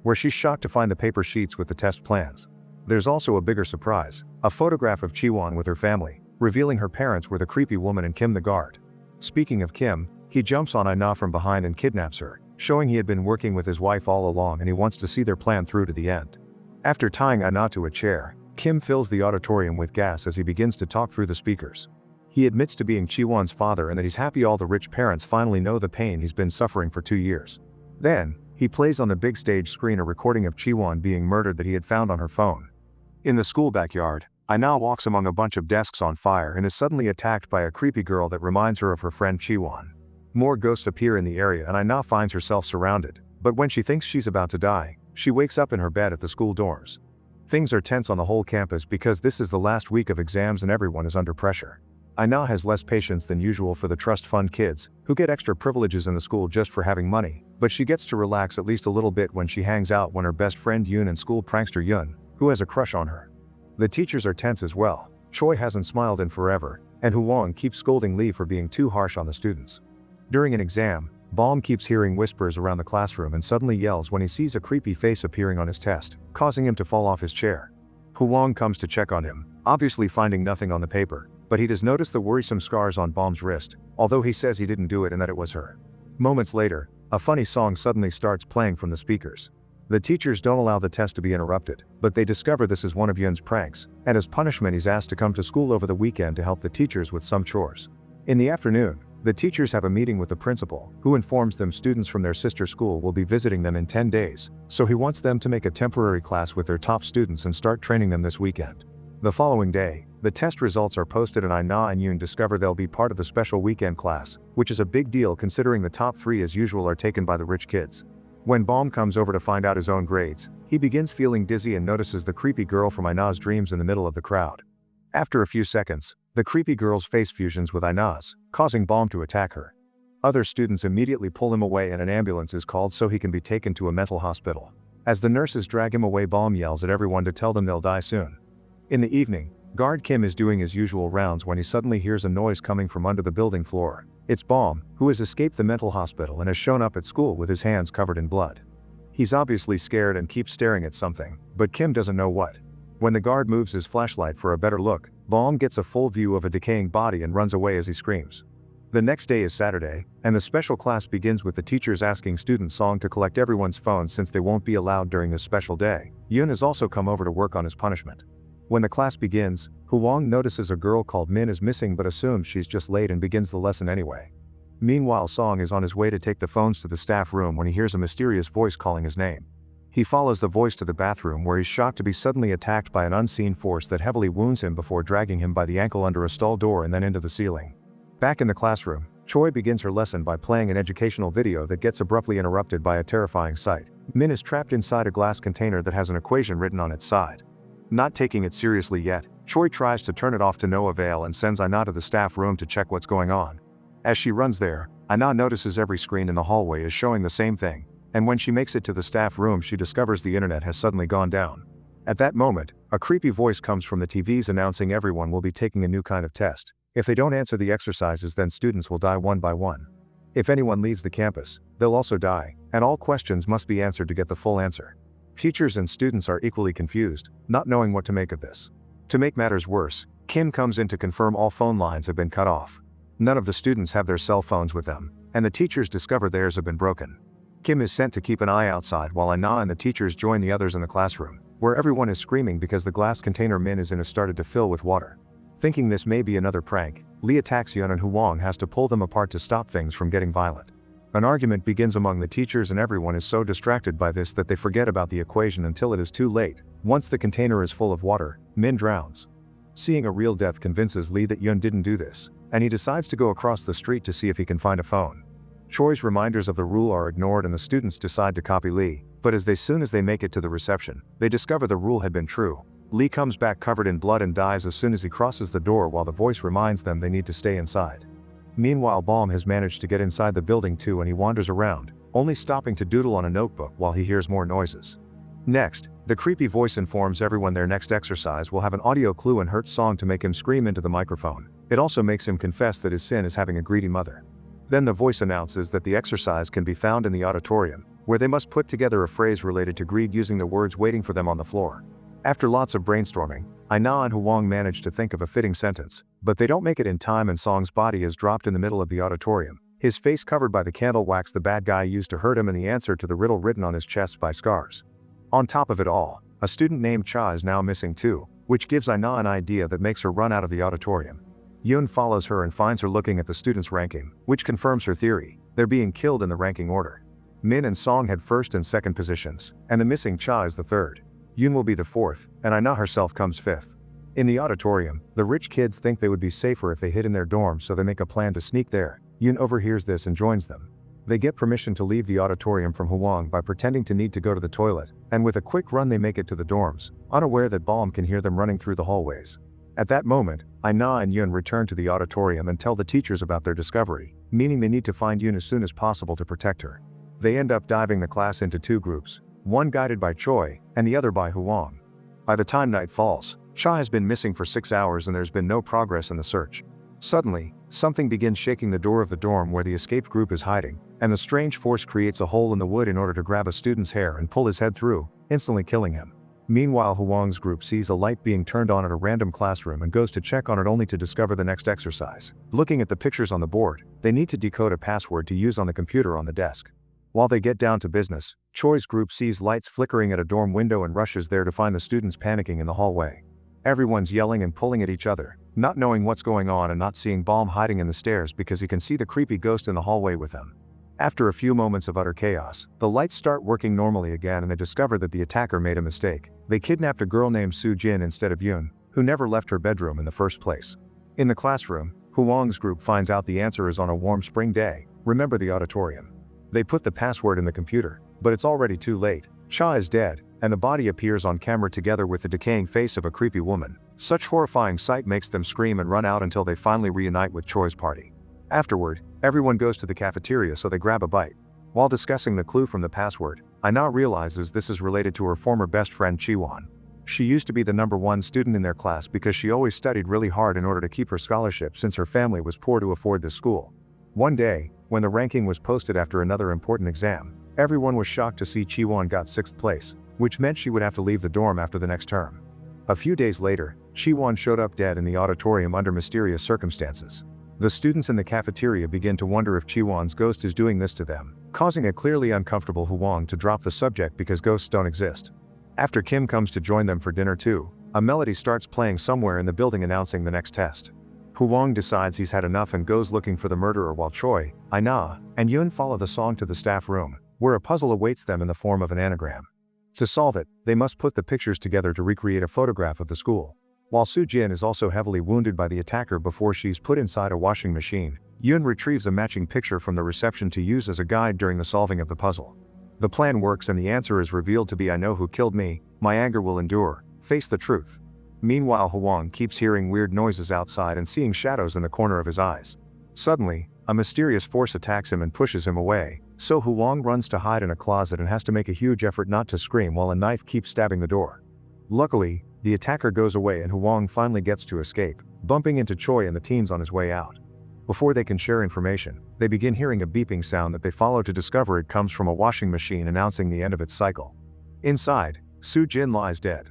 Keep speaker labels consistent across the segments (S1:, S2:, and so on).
S1: where she's shocked to find the paper sheets with the test plans. There's also a bigger surprise, a photograph of Chiwon with her family, revealing her parents were the creepy woman and Kim the guard. Speaking of Kim, he jumps on Aina from behind and kidnaps her, showing he had been working with his wife all along and he wants to see their plan through to the end. After tying Aina to a chair, Kim fills the auditorium with gas as he begins to talk through the speakers. He admits to being Chiwon's father and that he's happy all the rich parents finally know the pain he's been suffering for 2 years. Then, he plays on the big stage screen a recording of Chiwon being murdered that he had found on her phone. In the school backyard, Aina walks among a bunch of desks on fire and is suddenly attacked by a creepy girl that reminds her of her friend Chiwon. More ghosts appear in the area and Aina finds herself surrounded, but when she thinks she's about to die, she wakes up in her bed at the school dorms. Things are tense on the whole campus because this is the last week of exams and everyone is under pressure. Aina has less patience than usual for the trust fund kids, who get extra privileges in the school just for having money, but she gets to relax at least a little bit when she hangs out when her best friend Yoon and school prankster Yoon, who has a crush on her. The teachers are tense as well. Choi hasn't smiled in forever, and Huang keeps scolding Lee for being too harsh on the students. During an exam, Baum keeps hearing whispers around the classroom and suddenly yells when he sees a creepy face appearing on his test, causing him to fall off his chair. Huang comes to check on him, obviously finding nothing on the paper, but he does notice the worrisome scars on Baum's wrist, although he says he didn't do it and that it was her. Moments later, a funny song suddenly starts playing from the speakers. The teachers don't allow the test to be interrupted, but they discover this is one of Yun's pranks, and as punishment he's asked to come to school over the weekend to help the teachers with some chores. In the afternoon, the teachers have a meeting with the principal, who informs them students from their sister school will be visiting them in 10 days, so he wants them to make a temporary class with their top students and start training them this weekend. The following day, the test results are posted and Aina and Yoon discover they'll be part of the special weekend class, which is a big deal considering the top 3 as usual are taken by the rich kids. When Baum comes over to find out his own grades, he begins feeling dizzy and notices the creepy girl from Aina's dreams in the middle of the crowd. After a few seconds, the creepy girl's face fusions with Aina's, causing Baum to attack her. Other students immediately pull him away and an ambulance is called so he can be taken to a mental hospital. As the nurses drag him away, Baum yells at everyone to tell them they'll die soon. In the evening, guard Kim is doing his usual rounds when he suddenly hears a noise coming from under the building floor. It's Baum, who has escaped the mental hospital and has shown up at school with his hands covered in blood. He's obviously scared and keeps staring at something, but Kim doesn't know what. When the guard moves his flashlight for a better look, Baum gets a full view of a decaying body and runs away as he screams. The next day is Saturday, and the special class begins with the teachers asking student Song to collect everyone's phones since they won't be allowed during this special day. Yoon has also come over to work on his punishment. When the class begins, Huang notices a girl called Min is missing but assumes she's just late and begins the lesson anyway. Meanwhile, Song is on his way to take the phones to the staff room when he hears a mysterious voice calling his name. He follows the voice to the bathroom where he's shocked to be suddenly attacked by an unseen force that heavily wounds him before dragging him by the ankle under a stall door and then into the ceiling. Back in the classroom, Choi begins her lesson by playing an educational video that gets abruptly interrupted by a terrifying sight. Min is trapped inside a glass container that has an equation written on its side. Not taking it seriously yet, Choi tries to turn it off to no avail and sends Aina to the staff room to check what's going on. As she runs there, Aina notices every screen in the hallway is showing the same thing, and when she makes it to the staff room she discovers the internet has suddenly gone down. At that moment, a creepy voice comes from the TVs announcing everyone will be taking a new kind of test. If they don't answer the exercises, then students will die one by one. If anyone leaves the campus, they'll also die, and all questions must be answered to get the full answer. Teachers and students are equally confused, not knowing what to make of this. To make matters worse, Kim comes in to confirm all phone lines have been cut off. None of the students have their cell phones with them, and the teachers discover theirs have been broken. Kim is sent to keep an eye outside while Aina and the teachers join the others in the classroom, where everyone is screaming because the glass container Min is in has started to fill with water. Thinking this may be another prank, Lee attacks Yun and Huang has to pull them apart to stop things from getting violent. An argument begins among the teachers and everyone is so distracted by this that they forget about the equation until it is too late. Once the container is full of water, Min drowns. Seeing a real death convinces Lee that Yun didn't do this, and he decides to go across the street to see if he can find a phone. Choi's reminders of the rule are ignored and the students decide to copy Lee, but as soon as they make it to the reception, they discover the rule had been true. Lee comes back covered in blood and dies as soon as he crosses the door while the voice reminds them they need to stay inside. Meanwhile, Baum has managed to get inside the building too and he wanders around, only stopping to doodle on a notebook while he hears more noises. Next, the creepy voice informs everyone their next exercise will have an audio clue and hurt Song to make him scream into the microphone. It also makes him confess that his sin is having a greedy mother. Then the voice announces that the exercise can be found in the auditorium, where they must put together a phrase related to greed using the words waiting for them on the floor. After lots of brainstorming, Aina and Huang manage to think of a fitting sentence, but they don't make it in time and Song's body is dropped in the middle of the auditorium, his face covered by the candle wax the bad guy used to hurt him and the answer to the riddle written on his chest by scars. On top of it all, a student named Cha is now missing too, which gives Aina an idea that makes her run out of the auditorium. Yun follows her and finds her looking at the students' ranking, which confirms her theory, they're being killed in the ranking order. Min and Song had first and second positions, and the missing Cha is the third. Yun will be the fourth, and Aina herself comes fifth. In the auditorium, the rich kids think they would be safer if they hid in their dorms, so they make a plan to sneak there. Yun overhears this and joins them. They get permission to leave the auditorium from Huang by pretending to need to go to the toilet, and with a quick run they make it to the dorms, unaware that Balm can hear them running through the hallways. At that moment, Aina and Yun return to the auditorium and tell the teachers about their discovery, meaning they need to find Yun as soon as possible to protect her. They end up diving the class into two groups, one guided by Choi, and the other by Huang. By the time night falls, Cha has been missing for 6 hours and there's been no progress in the search. Suddenly, something begins shaking the door of the dorm where the escaped group is hiding, and the strange force creates a hole in the wood in order to grab a student's hair and pull his head through, instantly killing him. Meanwhile, Huang's group sees a light being turned on at a random classroom and goes to check on it only to discover the next exercise. Looking at the pictures on the board, they need to decode a password to use on the computer on the desk. While they get down to business, Choi's group sees lights flickering at a dorm window and rushes there to find the students panicking in the hallway. Everyone's yelling and pulling at each other, not knowing what's going on and not seeing Balm hiding in the stairs because he can see the creepy ghost in the hallway with them. After a few moments of utter chaos, the lights start working normally again and they discover that the attacker made a mistake. They kidnapped a girl named Su Jin instead of Yun, who never left her bedroom in the first place. In the classroom, Huang's group finds out the answer is on a warm spring day. Remember the auditorium. They put the password in the computer, but it's already too late. Cha is dead, and the body appears on camera together with the decaying face of a creepy woman. Such horrifying sight makes them scream and run out until they finally reunite with Choi's party. Afterward, everyone goes to the cafeteria so they grab a bite. While discussing the clue from the password, Aina realizes this is related to her former best friend Chiwon. She used to be the #1 student in their class because she always studied really hard in order to keep her scholarship since her family was poor to afford this school. One day, when the ranking was posted after another important exam, everyone was shocked to see Chiwon got 6th place, which meant she would have to leave the dorm after the next term. A few days later, Chiwon showed up dead in the auditorium under mysterious circumstances. The students in the cafeteria begin to wonder if Chiwon's ghost is doing this to them, causing a clearly uncomfortable Huang to drop the subject because ghosts don't exist. After Kim comes to join them for dinner too, a melody starts playing somewhere in the building announcing the next test. Huang decides he's had enough and goes looking for the murderer while Choi, Aina, and Yun follow the song to the staff room, where a puzzle awaits them in the form of an anagram. To solve it, they must put the pictures together to recreate a photograph of the school. While Su Jin is also heavily wounded by the attacker before she's put inside a washing machine, Yun retrieves a matching picture from the reception to use as a guide during the solving of the puzzle. The plan works and the answer is revealed to be "I know who killed me, my anger will endure, face the truth." Meanwhile, Huang keeps hearing weird noises outside and seeing shadows in the corner of his eyes. Suddenly, a mysterious force attacks him and pushes him away, so Huang runs to hide in a closet and has to make a huge effort not to scream while a knife keeps stabbing the door. Luckily, the attacker goes away and Huang finally gets to escape, bumping into Choi and the teens on his way out. Before they can share information, they begin hearing a beeping sound that they follow to discover it comes from a washing machine announcing the end of its cycle. Inside, Su Jin lies dead.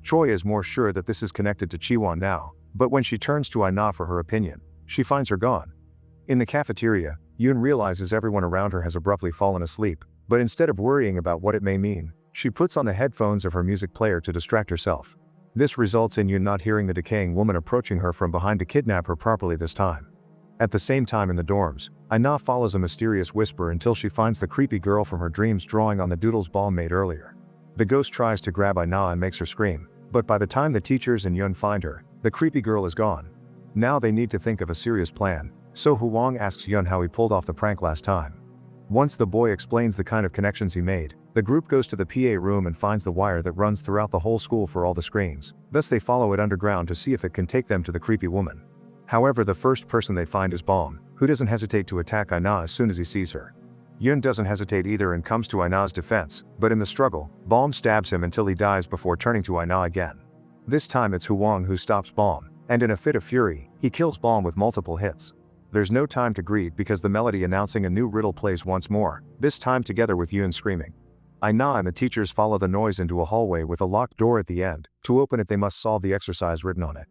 S1: Choi is more sure that this is connected to Chiwon now, but when she turns to Aina for her opinion, she finds her gone. In the cafeteria, Yun realizes everyone around her has abruptly fallen asleep, but instead of worrying about what it may mean, she puts on the headphones of her music player to distract herself. This results in Yun not hearing the decaying woman approaching her from behind to kidnap her properly this time. At the same time in the dorms, Aina follows a mysterious whisper until she finds the creepy girl from her dreams drawing on the doodles Balm made earlier. The ghost tries to grab Aina and makes her scream, but by the time the teachers and Yun find her, the creepy girl is gone. Now they need to think of a serious plan, so Huang asks Yun how he pulled off the prank last time. Once the boy explains the kind of connections he made, the group goes to the PA room and finds the wire that runs throughout the whole school for all the screens. Thus they follow it underground to see if it can take them to the creepy woman. However, the first person they find is Balm, who doesn't hesitate to attack Aina as soon as he sees her. Yun doesn't hesitate either and comes to Aina's defense, but in the struggle, Balm stabs him until he dies before turning to Aina again. This time it's Huang who stops Balm, and in a fit of fury, he kills Balm with multiple hits. There's no time to greet because the melody announcing a new riddle plays once more, this time together with Yoon screaming. Aina and the teachers follow the noise into a hallway with a locked door at the end. To open it they must solve the exercise written on it.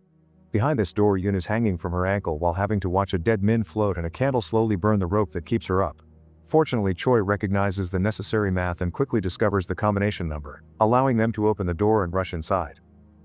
S1: Behind this door Yoon is hanging from her ankle while having to watch a dead Min float and a candle slowly burn the rope that keeps her up. Fortunately Choi recognizes the necessary math and quickly discovers the combination number, allowing them to open the door and rush inside.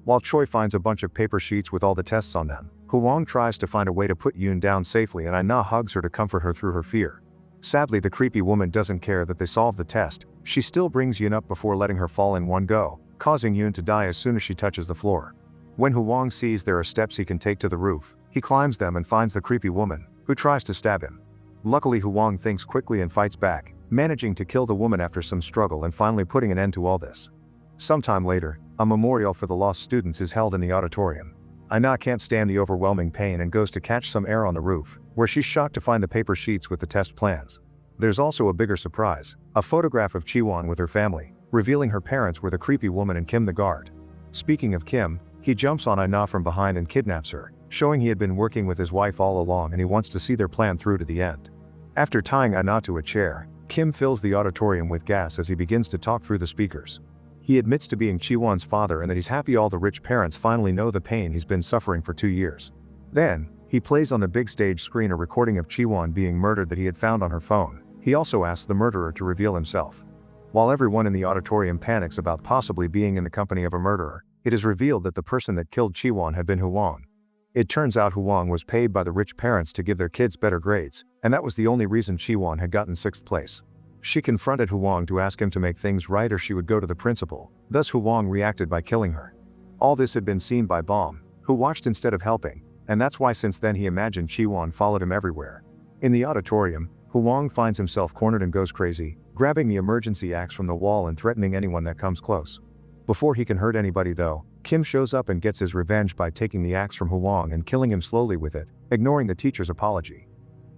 S1: While Choi finds a bunch of paper sheets with all the tests on them, Huang tries to find a way to put Yoon down safely and Aina hugs her to comfort her through her fear. Sadly the creepy woman doesn't care that they solved the test. She still brings Yoon up before letting her fall in one go, causing Yoon to die as soon as she touches the floor. When Huang sees there are steps he can take to the roof, he climbs them and finds the creepy woman, who tries to stab him. Luckily Huang thinks quickly and fights back, managing to kill the woman after some struggle and finally putting an end to all this. Sometime later, a memorial for the lost students is held in the auditorium. Aina can't stand the overwhelming pain and goes to catch some air on the roof, where she's shocked to find the paper sheets with the test plans. There's also a bigger surprise, a photograph of Chiwon with her family, revealing her parents were the creepy woman and Kim the guard. Speaking of Kim, he jumps on Aina from behind and kidnaps her, showing he had been working with his wife all along and he wants to see their plan through to the end. After tying Aina to a chair, Kim fills the auditorium with gas as he begins to talk through the speakers. He admits to being Chiwon's father and that he's happy all the rich parents finally know the pain he's been suffering for 2 years. Then, he plays on the big stage screen a recording of Chiwon being murdered that he had found on her phone. He also asks the murderer to reveal himself. While everyone in the auditorium panics about possibly being in the company of a murderer, it is revealed that the person that killed Chiwon had been Huang. It turns out Huang was paid by the rich parents to give their kids better grades, and that was the only reason Chiwon had gotten 6th place. She confronted Huang to ask him to make things right or she would go to the principal, thus Huang reacted by killing her. All this had been seen by Baum, who watched instead of helping, and that's why since then he imagined Chiwon followed him everywhere. In the auditorium, Huang finds himself cornered and goes crazy, grabbing the emergency axe from the wall and threatening anyone that comes close. Before he can hurt anybody though, Kim shows up and gets his revenge by taking the axe from Huang and killing him slowly with it, ignoring the teacher's apology.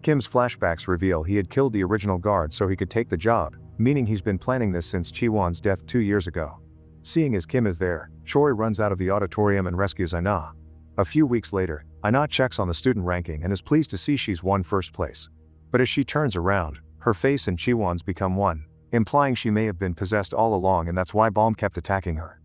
S1: Kim's flashbacks reveal he had killed the original guard so he could take the job, meaning he's been planning this since Chiwon's death 2 years ago. Seeing as Kim is there, Choi runs out of the auditorium and rescues Aina. A few weeks later, Aina checks on the student ranking and is pleased to see she's won 1st place. But as she turns around, her face and Chiwon's become one, implying she may have been possessed all along and that's why Baum kept attacking her.